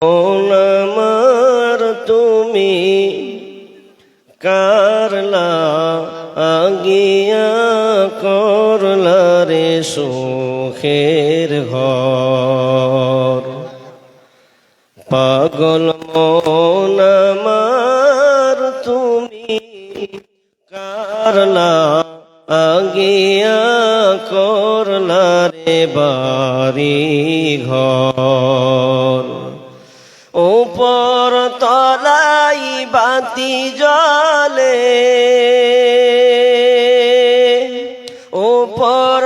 আমার তুমি কারলা আগিয়া করলা রে সুখের ঘর পাগল মন আমার তুমি কারলা আগিয়া করলা রে বাড়ি ঘর উপর তলাই বাতি জ্বলে উপর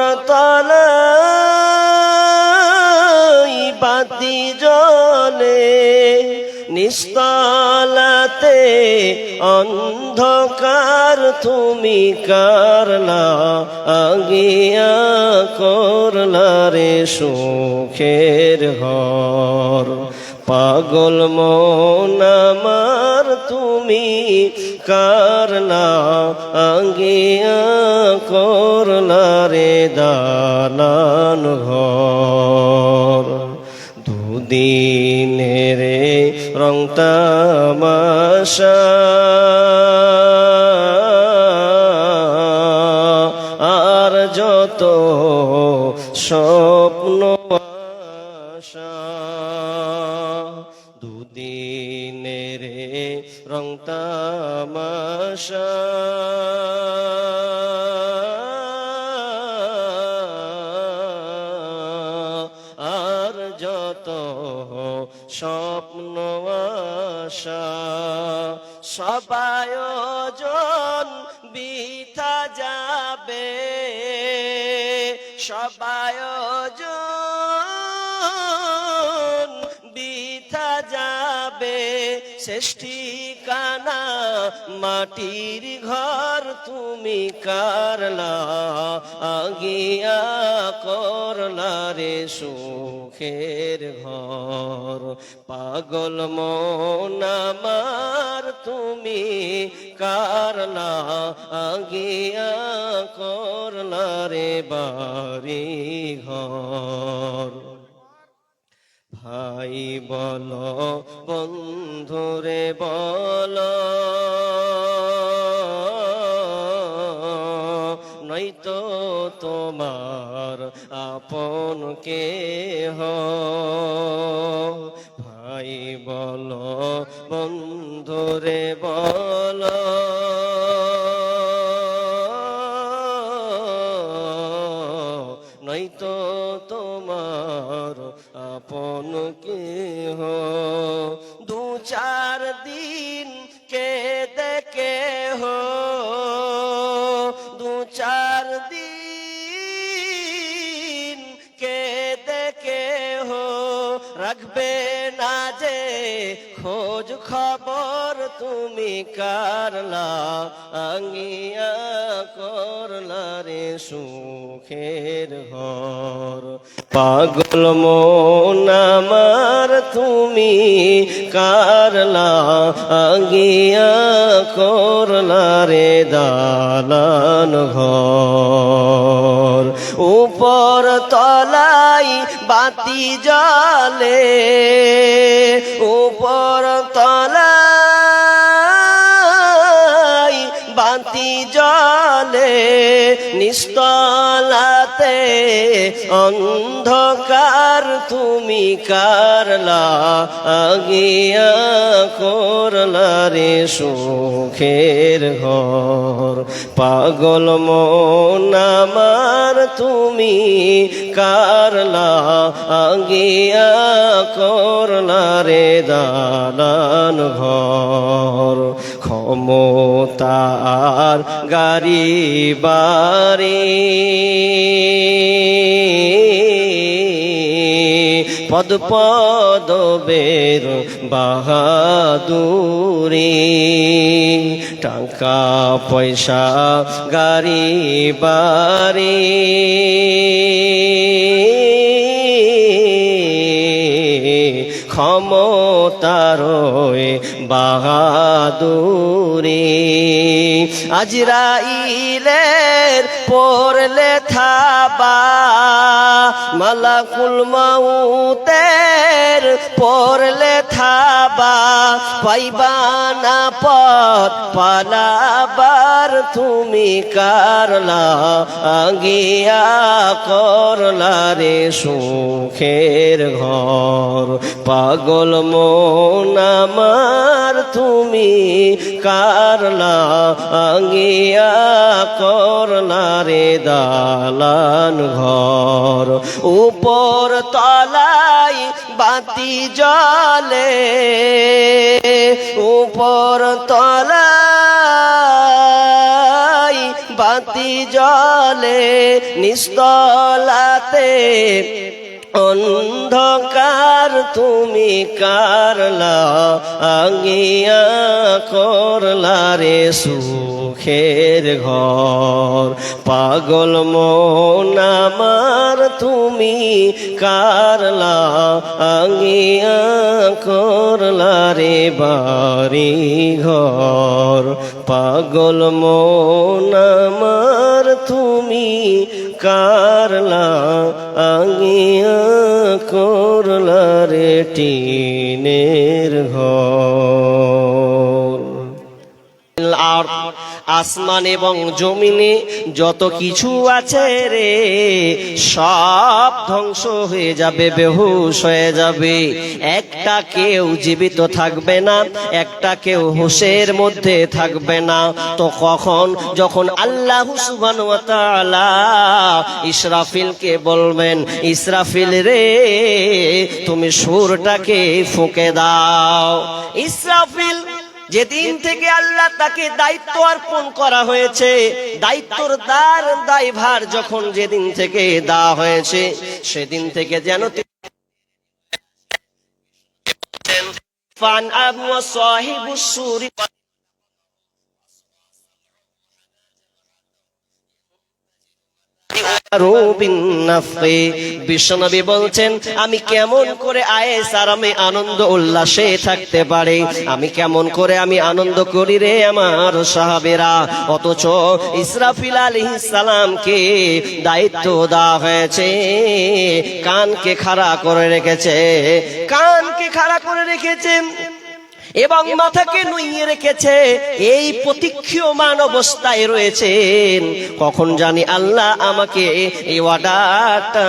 তলাই বাতি জ্বলে নিস্তলাতে অন্ধকার তুমি কারলা আগিয়া করলা রে সুখের ঘর পাগল মন আমার তুমি কারলা আগিয়া করলা রে দালান ঘর দুদিনের রং তামাশা আর যত স্বপ্ন আশা দুদিনের রং তামাশা আর যত স্বপ্ন আশা সব আয়োজন বৃথা যাবে সব আয়োজন বৃথা যাবে শেষ ঠিকানা মাটির ঘর তুমি কারলা আগিয়া করলা রে সুখের ঘর পাগল মন আমার তুমি কারলা আগিয়া করলা রে বাড়ি ঘর ভাই বল বন্ধুরে বল নয়তো তোমার আপন কেহ ভাই বল বন্ধুরে বল নয়তো তোমার আপন কেহ দু চার দিন কে দেখে হো দু চার দিন কে দেখে হো রাখবে না যে খোঁজ খবর তুমি কারলা আগিয়া করলা রে সুখের ঘর পাগল মন আমার তুমি কারলা আগিয়া করলা রে দালান ঘর উপর তলাই বাতি জ্বলে উপর তলাই বাতি জ্বলে নিস্তলাতে অন্ধকার তুমি কারলা আগিয়া করলা রে সুখের ঘর পাগল মন আমার তুমি কারলা আগিয়া করলা রে দালান ঘর ক্ষমতার গাড়ি বাড়ি পদ পদবের বাহাদুরি টাকা পয়সা গাড়ি বাড়ি ক্ষমতার বাহাদুরি আজরাইলের পড়লে থা থাবা মালাকুল মাউতের পড়লে থাবা পাইবা না পথ পালাবার তুমি কারলা আগিয়া করলা রে সুখের ঘর পাগল মন আমার তুমি কারলা আগিয়া করলা রে দালান ঘর উপর তলায় বাতি জ্বলে উপর তলায় বাতি জ্বলে নিস্তলাতে অন্ধকার তুমি কারলা আগিয়া করলা রে সুখের ঘর পাগল মন আমার তুমি কারলা আগিয়া করলা রে বাড়ি ঘর পাগল মন আমার তুমি কারলা আগিয়া করলা রে টিনের ঘর আর আসমান এবং জমিনে যত কিছু আছে রে সব ধ্বংস হয়ে যাবে বেহুশ হয়ে যাবে একটা কেউ জীবিত থাকবে না একটা কেউ হুঁশের মধ্যে থাকবে না তো কখন যখন আল্লাহ সুবহানাহু ওয়া তাআলা ইসরাফিলকে বলবেন ইসরাফিল রে তুমি সুরটাকে ফুঁকে দাও ইসরাফিল যেদিন থেকে আল্লাহ তাকে দায়িত্ব অর্পণ করা হয়েছে দায়িত্বর দায়ভার যখন যেদিন থেকে দেওয়া হয়েছে সেদিন থেকে যেন ফান আবু সাহিবুস সুরি বিশ্বনবী বলছেন আমি কেমন করে আয়েস আরামে আনন্দ উল্লাসে থাকতে পারি আমি কেমন করে আমি আনন্দ করি রে আমার সাহাবেরা অথচ ইসরাফিল আলাইহিস সালামকে দায়িত্ব দেওয়া হয়েছে কানকে খাড়া করে রেখেছে কানকে খাড়া করে রেখেছে এবং মাথাকে নুইয়ে রেখেছে এই প্রতীক্ষমান অবস্থায় রয়েছেন কখন জানি আল্লাহ আমাকে এই অর্ডারটা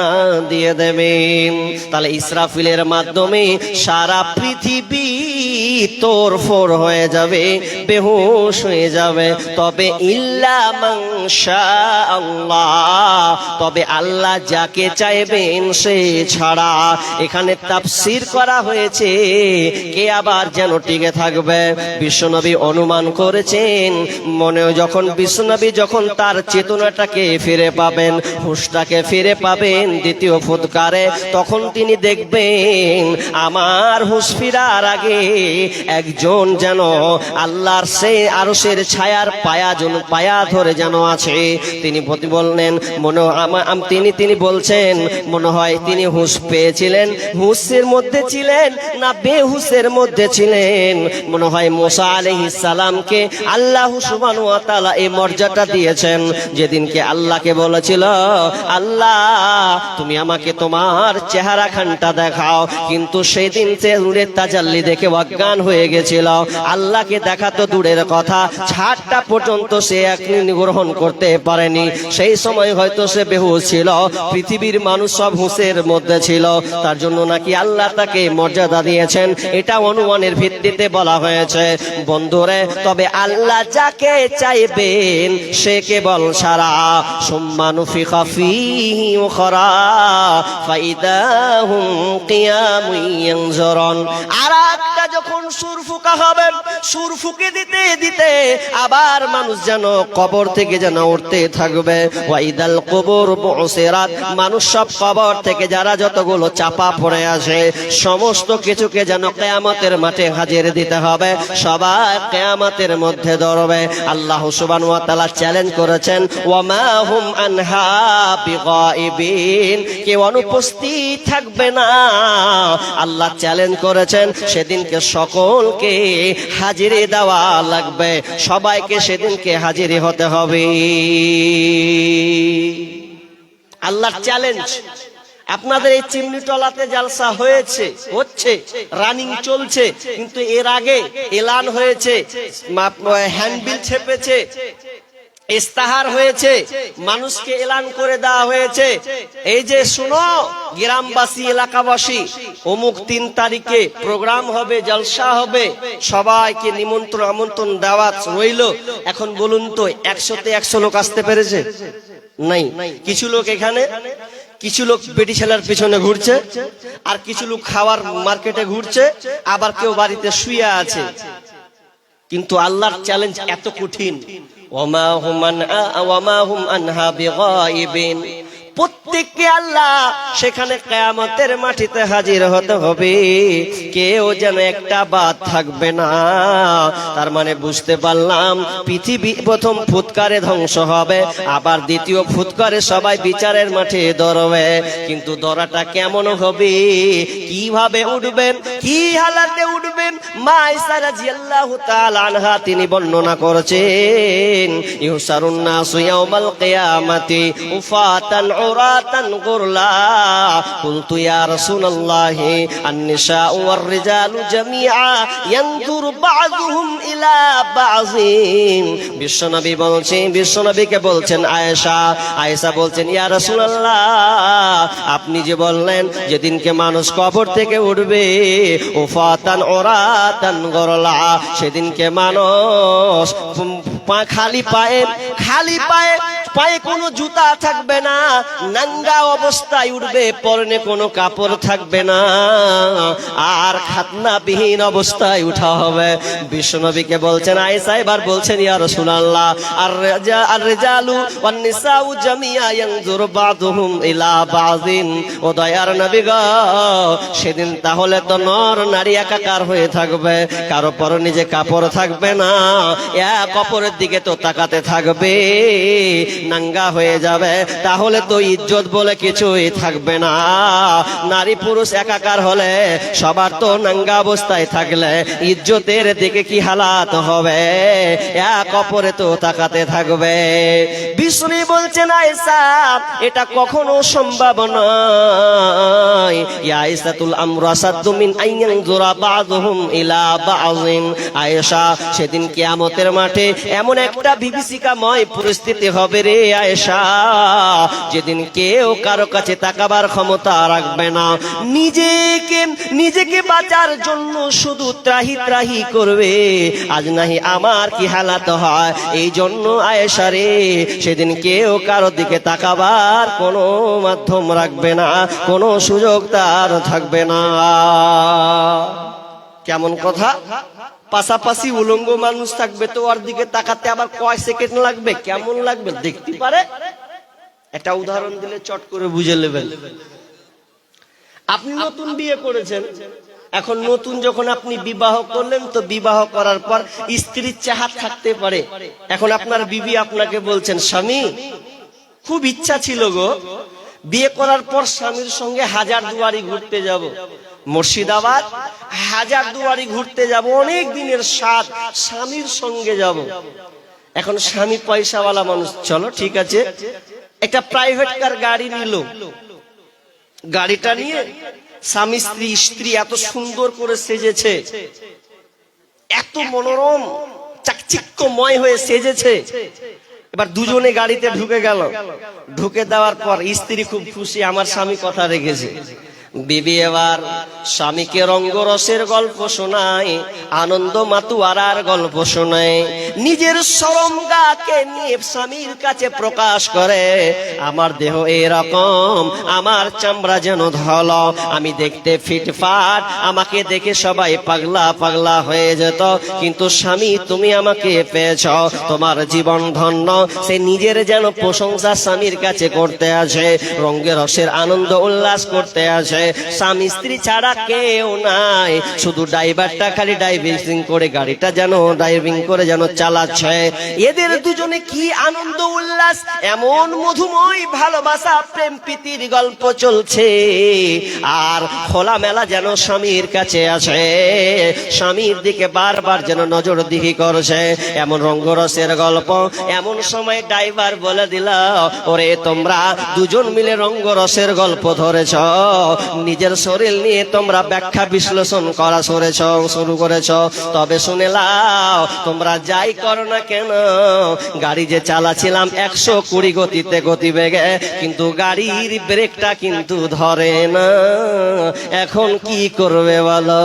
দিয়ে দেবেন তাহলে ইসরাফিলের মাধ্যমে সারা পৃথিবী তোড়ফোড় হয়ে যাবে বেহুশ হয়ে যাবে তবে ইল্লা মান শাআল্লাহ তবে আল্লাহ যাকে চাইবেন সে ছাড়া এখানে তাফসীর করা হয়েছে কে আবার যেন টিকে থাকবে বিশ্বনবী অনুমান করেছেন মনে যখন বিশ্বনবী যখন তার চেতনাটাকে ফিরে পাবেন হুঁশটাকে ফিরে পাবেন দ্বিতীয় ফুৎকারে তখন তিনি দেখবেন আমার হুঁশ ফিরার আগে একজন যেন আল্লাহর সে আরশের ছায়ার পায়া ধরে যেন আছে তিনি বললেন মনে তিনি বলছেন মনে হয় তিনি হুঁশ পেয়েছিলেন হুঁশের মধ্যে ছিলেন না বেহুশের মধ্যে ছিলেন মনে হয় মুসা আলাইহিস সালামকে আল্লাহ সুবহানাহু ওয়া তাআলা এই মর্যাদা দিয়েছেন যেদিনকে আল্লাহকে বলেছিল আল্লাহ তুমি আমাকে তোমার চেহারা খানটা দেখাও কিন্তু সেদিন সে নূরের তাজাল্লি দেখে অজ্ঞান হয়ে গেছিল আল্লাহকে দেখা তো দূরের কথা ছাড়টা পর্যন্ত সে একদিন গ্রহণ করতে পারেনি সেই সময় হয়তো সে বেহুশ ছিল পৃথিবীর মানুষ সব হুঁশের মধ্যে ছিল তার জন্য নাকি আল্লাহ তাকে মর্যাদা দিয়েছেন এটা অনুমানের ভিত্তিতে বলা হয়েছে বন্ধুরে তবে আল্লাহ যাকে চাইবেন সে কেবল সারা সুম্মানু ফিখা ফীহি উখরা ফাইদাহুম কিয়ামুন ইয়ানজুরুন আর একটা যখন সুর ফুঁকা হবে সুর ফুঁকে দিতে দিতে আবার মানুষ যেন কবর থেকে যেন উঠতে থাকবে ওয়াইদাল কুবুর বুসিরাত মানুষ সব কবর থেকে যারা যতগুলো চাপা পড়ে আসে সমস্ত কিছুকে যেন কিয়ামতের মাঠে হাজির দিতে হবে সবাই কিয়ামতের মধ্যে দাঁড়াবে আল্লাহ সুবহানাহু ওয়া তাআলা চ্যালেঞ্জ করেছেন ওয়া মা হুম আনহা বিগাইবিন কেউ অনুপস্থিত থাকবে না আল্লাহ চ্যালেঞ্জ করেছেন সেদিনকে সকলকে হাজিরি দেওয়া লাগবে সবাইকে সেদিনকে হাজিরি হতে হবে আল্লাহর চ্যালেঞ্জ। আপনাদের এই চিমনিটলাতে জালসা হয়েছে, হচ্ছে, রানিং চলছে, কিন্তু এর আগে এলান হয়েছে, হ্যান্ডবিল ছেপেছে, ইস্তাহার হয়েছে, মানুষকে এলান করে দেওয়া হয়েছে, এই যে শুনো গ্রামবাসী এলাকাবাসী, অমুক 3 তারিখে প্রোগ্রাম হবে, জলসা হবে, সবাইকে নিমন্ত্রণ আমন্ত্রণ দেওয়া রইল। এখন বলুন তো 100তে 100 লোক আসতে পেরেছে? নাই। কিছু লোক এখানে, কিছু লোক বেটি ছেলের পিছনে ঘুরছে, আর কিছু লোক খাওয়ার মার্কেটে ঘুরছে, আবার কেউ বাড়িতে শুয়ে আছে। কিন্তু আল্লাহর চ্যালেঞ্জ এত কঠিন, ওমা হুম আনহা বিগাইবিন। প্রত্যেককে আল্লাহ সেখানে কিয়ামতের মাটিতে হাজির হতে হবে, কেউ যেন একটা বাদ থাকবে না। তার মানে বুঝতে পারলাম পৃথিবী প্রথম ফুৎকারে ধ্বংস হবে, আবার দ্বিতীয় ফুৎকারে সবাই বিচারের মাঠে দাঁড়াবে। কিন্তু দরাটা কেমন হবে, কিভাবে উঠবেন, কি হালাতে উঠবেন, মা আয়েশা রাদিয়াল্লাহু তাআলা আনহা তিনি বর্ণনা করেছেন, ইউসারুন নাসু ইয়াউমাল কিয়ামাতি উফাতান উরাতান গুরলা। কুলতু ইয়া রাসূলুল্লাহি আন-নিসাউ ওয়ার-রিজালু জামিআ ইয়ানজুরু বা'যুহুম ইলা বা'যিন। বিশ্বনবী বলছেন, বিশ্বনবীকে বলছেন আয়েশা, আয়েশা বলছেন ইয়া রাসূলুল্লাহ, আপনি যে বললেন যেদিনকে মানুষ কবর থেকে উঠবে উফাতান উরাতান গুরলা, সেদিনকে মানুষ খালি পায়ে, খালি পায়ে, পায়ে কোনো জুতা থাকবে না, নাঙ্গা অবস্থায় উঠবে, পরনে কোনো কাপড় থাকবে না, আর খাতনাবিহীন অবস্থায় উঠা হবে। বিশ্বনবীকে বলছেন আয়েশা, এবার বলছেন ইয়া রাসূলুল্লাহ, আর রিজালু ওয়ান নিসাউ জামিআ ইয়ানজুরু বা'যুহুম ইলা বা'যিন। ও দয়ার নবী গো, সেদিন তাহলে তো নর নারী একাকার হয়ে থাকবে, কারো পরনে যে কাপড় থাকবে না, এক অপরের দিকে তো তাকাতে থাকবে, নাঙ্গা হয়ে যাবে, তাহলে তো ইজ্জত বলে কিছুই থাকবে না। নারী পুরুষ একাকার হলে, সবার তো নাঙ্গা অবস্থায় থাকলে ইজ্জতের দিকে কি হালাত হবে, এক অপরে তো তাকাতে থাকবে। বিষ্ণু বলছেন আয়েশা, এটা কখনো সম্ভব নয়। ইয়া আয়েশাতুল আমরু আসাদ্দু মিন আইয়ানজুরা বা'যুহুম ইলা বা'যিন। আয়েশা, সেদিন কিয়ামতের মাঠে এমন একটা বিভীষিকাময় পরিস্থিতি হবে রে আয়েশা, যেদিন কেউ কারো কাছে তাকাবার ক্ষমতা রাখবে না, নিজেকে বাঁচার জন্য শুধু ত্রাহি ত্রাহি করবে, আজ নাহি আমার কি হালাত হয়। এই জন্য আয়েশা রে, সেদিন কেউ কারো দিকে তাকাবার কোনো মাধ্যম রাখবে না, কোনো সুযোগ তার থাকবে না। কেমন কথা, পাশাপাশি উলঙ্গ মানুষ থাকবে, তো ওর দিকে তাকাতে আবার কয় সেকেন্ড লাগবে, কেমন লাগবে দেখতে পারে। একটা উদাহরণ দিলে চট করে বুঝে নেবেন। আপনি নতুন বিয়ে করেছেন, এখন নতুন যখন আপনি বিবাহ করলেন, তো বিবাহ করার পর স্ত্রীর চাহাত থাকতে পারে। এখন আপনার বিবি আপনাকে বলছেন, স্বামী খুব ইচ্ছা ছিল গো, বিয়ে করার পর স্বামীর সঙ্গে হাজারদুয়ারি ঘুরতে যাব, মুর্শিদাবাদ হাজারদুয়ারি ঘুরতে যাব, অনেক দিনের স্বাদ, স্বামীর সঙ্গে যাব। এখন স্বামী পয়সাওয়ালা মানুষ, চলো ঠিক আছে, একটা প্রাইভেট কার গাড়ি নিল, গাড়িটা নিয়ে স্বামী স্ত্রী এত সুন্দর করে সেজেছে, এত মনোরম চাকচিক্যময় হয়ে সেজেছে। এবার দুজনে গাড়িতে ঢুকে গেল, ঢুকে দেওয়ার পর স্ত্রী খুব খুশি, আমার স্বামী কথা রেখেছে। বিবি এবার স্বামীকে রঙ্গরসের গল্প শোনায়, আনন্দ মাতুয়ারার গল্প শোনায়, নিজের শরম গাকে নিয়ে স্বামীর কাছে প্রকাশ করে, আমার দেহ এরকম, আমার চামড়া যেন ধল, আমি দেখতে ফিটফাট, আমাকে দেখে সবাই পাগলা পাগলা হয়ে যেত, কিন্তু স্বামী তুমি আমাকে পেয়েছ, তোমার জীবন ধন্য। সে নিজের যেন প্রশংসা স্বামীর কাছে করতে আসে, রঙ্গে রসের আনন্দ উল্লাস করতে আসে। আছে, স্বামী স্ত্রী ছাড়া কেউ নাই, শুধু ড্রাইভারটা খালি ড্রাইভিং করে গাড়িটা যেন ড্রাইভিং করে যেন চালাচ্ছে। এদের দুজনে কি আনন্দ উল্লাস, এমন মধুময় ভালোবাসা প্রেম প্রীতির গল্প চলছে। আর খোলামেলা যেন স্বামীর কাছে আছে, স্বামীর দিকে বারবার যেন নজর দিহি করছে, এমন রঙ্গরসের গল্প। এমন সময় ড্রাইভার বলে দিল, ওরে তোমরা দুজন মিলে রঙ্গরসের গল্প ধরেছ, নিজের শরীর নিয়ে তোমরা ব্যাখ্যা বিশ্লেষণ করা শুরু করেছ। তবে শুনে লাও, তোমরা যাই করো না কেন, গাড়ি যে চালাছিলাম 120 গতিতে গতিবেগে, কিন্তু গাড়ির ব্রেকটা কিন্তু ধরে না। এখন কি করবে বলো?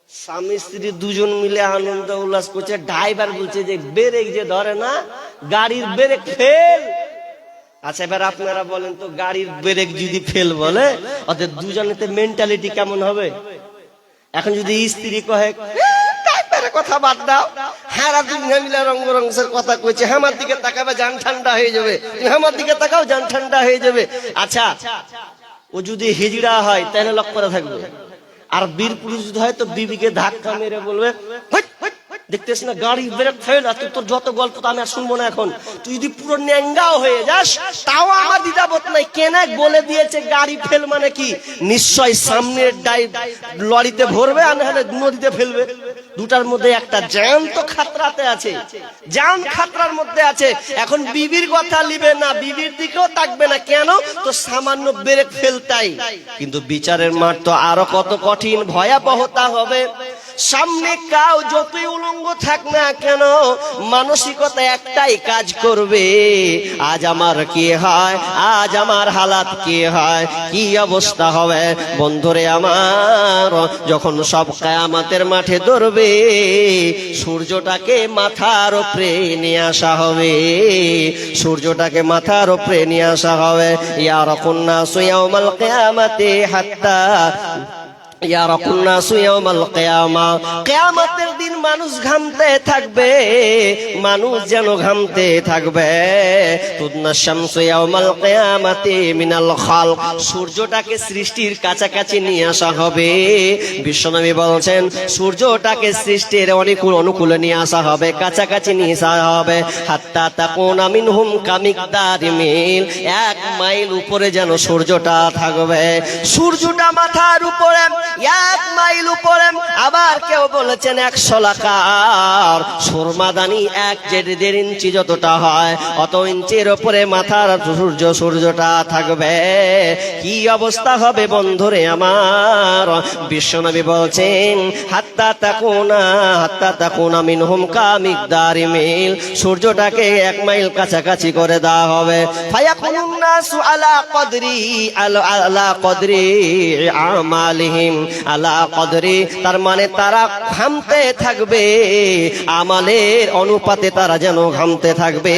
স্বামী স্ত্রী দুজন মিলে আনন্দ উল্লাস করছে, ড্রাইভার বলছে যে ব্রেক যে ধরে না, গাড়ির ব্রেক ফেল। আচ্ছা এবার আপনারা বলেন তো, গাড়ির ব্রেক যদি ফেল বলে, ওদের দুজনেতে মেন্টালিটি কেমন হবে? এখন যদি স্ত্রী কহে কথা বাদ দাও, হ্যাঁ দুনিয়া মিলে রঙ্গরংসের কথা কইছে, আমার দিকে তাকাবে জান ঠান্ডা হয়ে যাবে, আমার দিকে তাকাও জান ঠান্ডা হয়ে যাবে। আচ্ছা ও যদি হিজড়া হয় তাহলে লক্ষ্য করে থাকবে, আর বীর পুরুষ যদি হয় তো বিবিকে ধাক্কা মেরে বলবে, দেখতেছ না গাড়ি ব্রেক ফেল, আর তোর যত গল্প তো আমি আর শুনবো না। এখন তুই যদি পুরো ন্যাঙ্গাও হয়ে যাস তাও আমার দ্বিধাবোধ নাই, কেন বলে দিয়েছে গাড়ি ফেল মানে কি, নিশ্চয় সামনের লরিতে ভরবে আর নাহলে নদীতে ফেলবে। দুটার মধ্যে একটা জান তো খাতরাতে আছে, জান খাতরার মধ্যে আছে। এখন বিবির কথা লিবে না, বিবির দিকেও তাকবে না, কেন তো সামান্য ব্রেক ফেলতাই। কিন্তু বিচারের মাঠ তো আরো কত কঠিন ভয়াবহতা হবে। সামনে কাউ যতই উলঙ্গ থাক না কেন, মানসিকতা একটাই কাজ করবে, আজ আমার কি হয়, আজ আমার হালাত কি হয়, কি অবস্থা হবে। বন্ধুরে আমার, যখন সব কিয়ামতের মাঠে ধরবে, সূর্যটাকে মাথার উপরে নিয়ে আসা হবে, সূর্যটাকে মাথার উপরে নিয়ে আসা হবে। ইয়ারাকুন নাসু ইয়াউমাল কিয়ামাতি হাত্তা ইয়ারাকুন নাসু ইয়াউমাল কিয়ামা, কিয়ামতের দিন মানুষ ঘামতে থাকবে, মানুষ যেন ঘামতে থাকবে। তুদনা শামসু ইয়াউমাল কিয়ামাতি মিনাল খালক, সূর্যটাকে সৃষ্টির কাছাকাছি নিয়ে আসা হবে। বিশ্বনবী বলেন সূর্যটাকে সৃষ্টির অনুকূলে নিয়ে আসা হবে, কাছাকাছি নিয়ে আসা হবে। হাত্তা তাকুনা মিনহুম কামিকদারি মিল, 1 মাইল উপরে যেন সূর্যটা থাকবে, সূর্যটা মাথার উপরে 1 মাইল উপরে। আবার কেউ বলেছেন 100 লাখার সুরমাদানি 1.5 ইঞ্চি যতটা হয় অত ইঞ্চির উপরে মাথার সূর্যটা থাকবে। কি অবস্থা হবে বন্ধুরে আমার? বিশ্বনবী বলছেন হাত্তা তাকুনা মিনহুম কামিকদারি মিল, সূর্যটাকে 1 মাইল কাছাকাছি করে দেওয়া হবে। ফায়াকুনুন নাসু আলা কদরি আমালিহিম আলা কদরি, তার মানে তারা ঘামতে থাকবে, আমালের অনুপাতে তারা যেন ঘামতে থাকবে।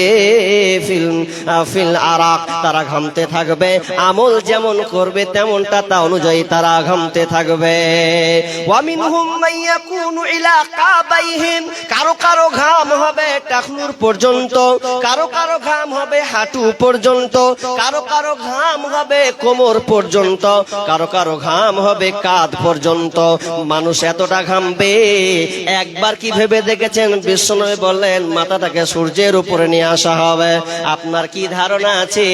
ফিল আরাক, তারা ঘামতে থাকবে, আমল যেমন করবে তেমনটা তা অনুযায়ী তারা ঘামতে থাকবে। ওয়া মিনহুম মাইয়াকুনু ইলা কাবাইহিম, কারো কারো ঘাম হবে টাকনুর পর্যন্ত, কারো কারো ঘাম হবে হাঁটু পর্যন্ত, কারো কারো ঘাম হবে কোমর পর্যন্ত, কারো কারো ঘাম হবে কাঁধ পর্যন্ত। মানুষ এতটা ঘামবে, একবার কি ভেবে দেখেছেন? বিশ্বনবী বললেন মাথাটাকে সূর্যের উপরে নিয়ে আসা হবে। আপনার কি ধারণা আছে?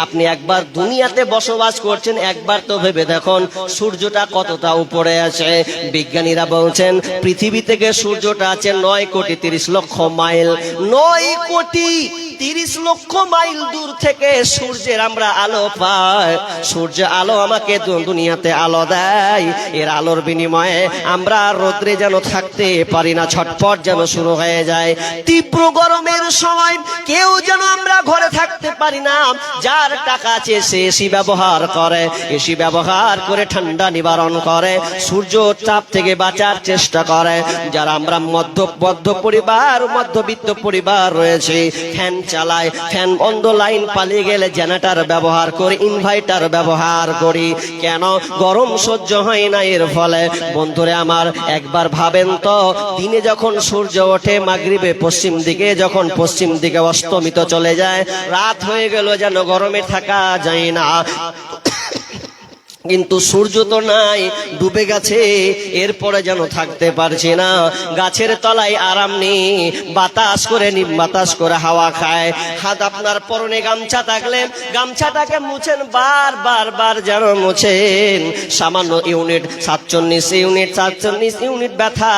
আপনি একবার দুনিয়াতে বসবাস করছেন, একবার তো ভেবে দেখুন সূর্যটা কতটা উপরে আছে। বিজ্ঞানীরা বলছেন পৃথিবী থেকে সূর্যটা আছে 9,30,00,000 মাইল, 9,30,00,000 মাইল দূর থেকে সূর্যের আমরা আলো পাই। সূর্য আলো আমাকে দুনিয়াতে আলো দেয়, এর আলোর বিনিময়ে আমরা রোদ্রে যেন থাকতে পারি না, ছটফট যেন শুরু হয়ে যায়। তীব্র গরমের সময় কেউ যেন আমরা ঘরে থাকতে পারি না, যার টাকা আছে সে এসি ব্যবহার করে, এসি ব্যবহার করে ঠান্ডা নিবারণ করে, সূর্য চাপ থেকে বাঁচার চেষ্টা করে। যারা আমরা মধ্যবিত্ত পরিবার রয়েছে, ফ্যান চালাই, ফ্যান বন্ধ লাইন পালিয়ে গেলে জেনারেটর ব্যবহার করি, ইনভার্টার ব্যবহার করি। কেন? গরম সহ্য হয় না। এর ফলে বন্ধুরা আমার একবার ভাবেন তো, দিনে যখন সূর্য ওঠে মাগরিবে পশ্চিম দিকে, যখন পশ্চিম দিকে অস্তমিত চলে যায়, রাত হয়ে গেল যেন গরমে থাকা যায় না। কিন্তু সূর্য তো নাই, ডুবে গেছে, এরপরে যেন থাকতে পারছি না। গাছের তলায় আরাম নেই, বাতাস করে বাতাস করে হাওয়া খায়। হাত আপনার পরনে গামছা থাকলে গামছাটাকে মুছেন, বার যেন মুছেন। সামান্য ইউনিট 47 ইউনিট, 47 ইউনিট ব্যথা,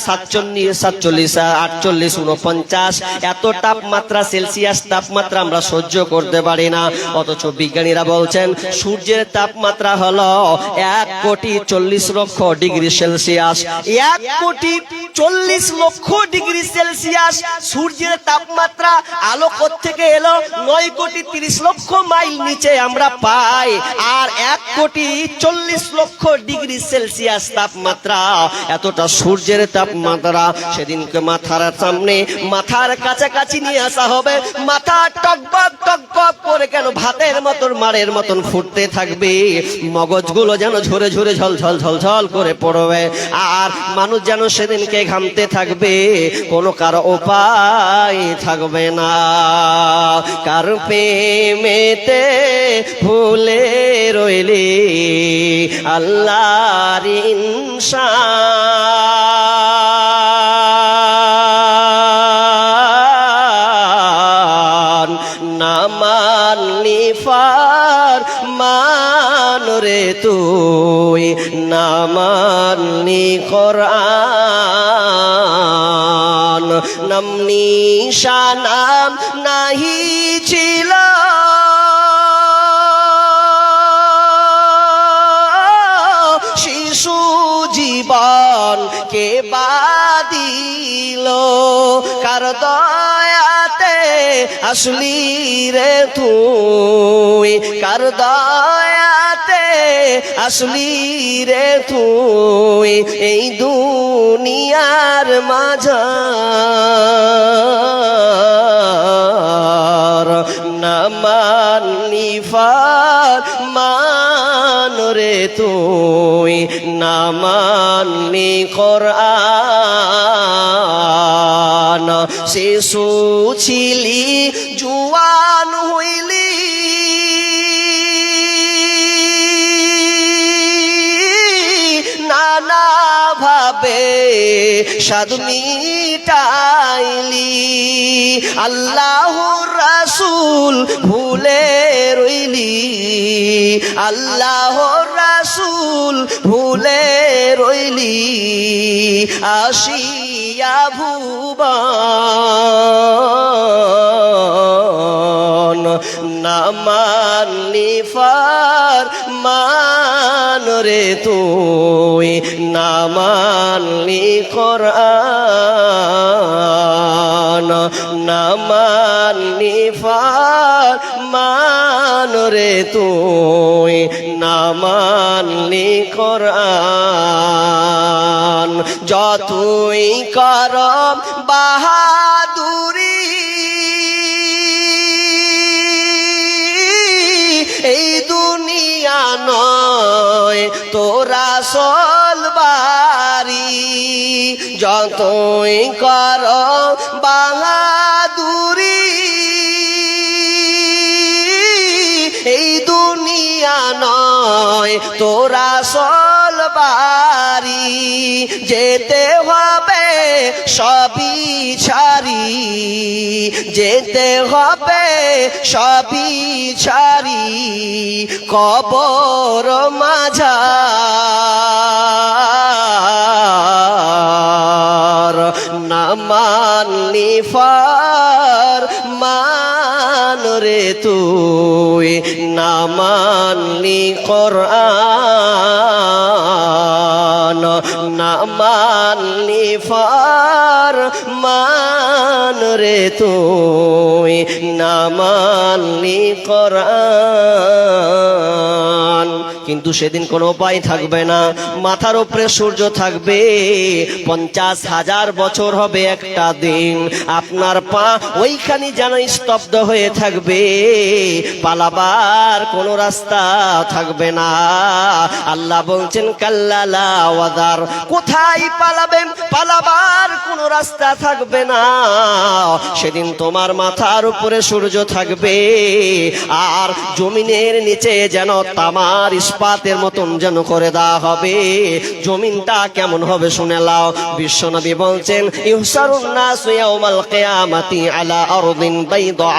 47, 48, 49, এত তাপমাত্রা, সেলসিয়াস তাপমাত্রা আমরা সহ্য করতে পারি না। অথচ বিজ্ঞানীরা বলছেন সূর্যের তাপমাত্রা হলো 1,40,00,000 1,40,00,000 সেলসিয়াস সূর্যের তাপমাত্রা। আলো থেকে এলো 9,30,00,000 মাইল নিচে আমরা পাই, আর 1,40,00,000 সেলসিয়াস তাপমাত্রা। এতটা সূর্যের তাপমাত্রা। সেদিনকে মাথার সামনে, মাথার কাছাকাছি নিয়ে আসা হবে, মাথা টকবক টকবক করে কেন ভাতের মতন, মারের মতন ফুটতে থাকবে, মগজগুলো যেন ঝরে ঝরে ঝলঝল ঝলঝল করে পড়বে, আর মানুষ যেন সেদিনকে ঘামতে থাকবে, কোনো কারো উপায় থাকবে না। কার প্রেমেতে ভুলে রইলি আল্লাহর ইনসান, না মানলি ফরমান রে তুই, না মানলি কোরআন। নাম নিশানাম নাহি ছিল শিশু জীবন কে বাদিল, কার দয়াতে আসলি রে তুই, কার দয়াতে আসলি রে তুই এই দুনিয়ার মাঝার। না মানলি ফরমান রে তুই, না মানলি কোরআন। শিশু ছিলি জুয়ান হইলি, নানা ভাবে সাধু মিটাইলি, আল্লাহর রাসূল ভুলে রইলি, আল্লাহর রাসূল ভুলে রইলি, আসিয়া ভুবন। না মানলি ফরমান রে তুই, না মানলি কোরআন, না মানলি ফরমান রে তুই, না মানলি কোরআন। যতই কর বাহাদুরি এই দুনিয়া নয় তোরা আসল বাড়ি, যতই কর বাহাদুরি এই দুনিয়া নয় তোরা আসল বাড়ি। যেতে হবে সবই ছাড়ি, যেতে হবে সবই ছাড়ি, কবর মাঝার। না মানলি ফরমান রে তুই, না মানলি কোরআন, না মানলি ফরমান রে তুই, না মানলি কোরআন। কিন্তু সেদিন কোনো উপায় থাকবে না। মাথার উপরে সূর্য থাকবে, 50,000 বছর হবে একটা দিন। আপনার পা ওইখানে যেন স্তব্ধ হয়ে থাকবে, পালাবার কোনো রাস্তা থাকবে না। আল্লাহ বলছেন কাল্লা লা ওয়াদার, কোথায় পালাবেন? পালাবার কোনো রাস্তা থাকবে না। সেদিন তোমার মাথার উপরে সূর্য থাকবে, আর জমিনের নিচে যেন তামার ইস্পাতের মতন যেন করে দেওয়া হবে। জমিনটা কেমন হবে শুনে লাও। বিশ্বনবী বলছেন ইহসারুন নাস ইয়াউমাল কিয়ামাতি আলা আরদিন বাইদা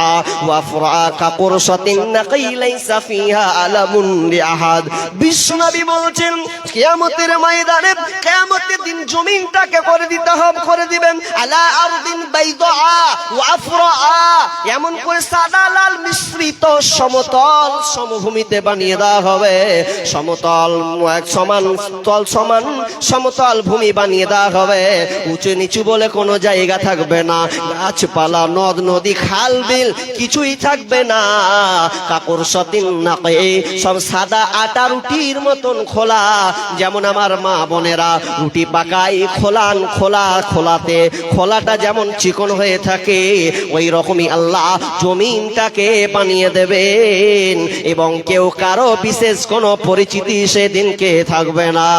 ওয়া ফুরাকা কুরসাতিন নাকি লাইসা ফিহা আলামুন লিআহাদ। বিশ্বনবী বলছেন কিয়ামতের ময়দানে, কিয়ামতের দিন জমিনটাকে করে দিতে হবে, করে দিবেন আলা আরদিন বাইদা ওয়া ফুরা, এমন করে সাদা লাল মিশ্রিত সমতল সমভূমিতে বানিয়ে দেওয়া হবে। সমতল এক সমান তল, সমান সমতল ভূমি বানিয়ে দেওয়া হবে। উঁচু নিচু বলে কোনো জায়গা থাকবে না, গাছপালা নদ নদী খাল বিল কিছুই থাকবে না। কাপড় সতিন না সব সাদা আটা রুটির মতন খোলা, যেমন আমার মা বোনেরা রুটি পাকাই খোলান, খোলাতে খোলাটা যেমন চিকন হয়ে থাকে, ওই রকমই আল্লাহ জমিনটাকে বানিয়ে দেবেন এবং কেউ কারো বিশেষ কোনো পরিচিতি সেদিনকে থাকবে না।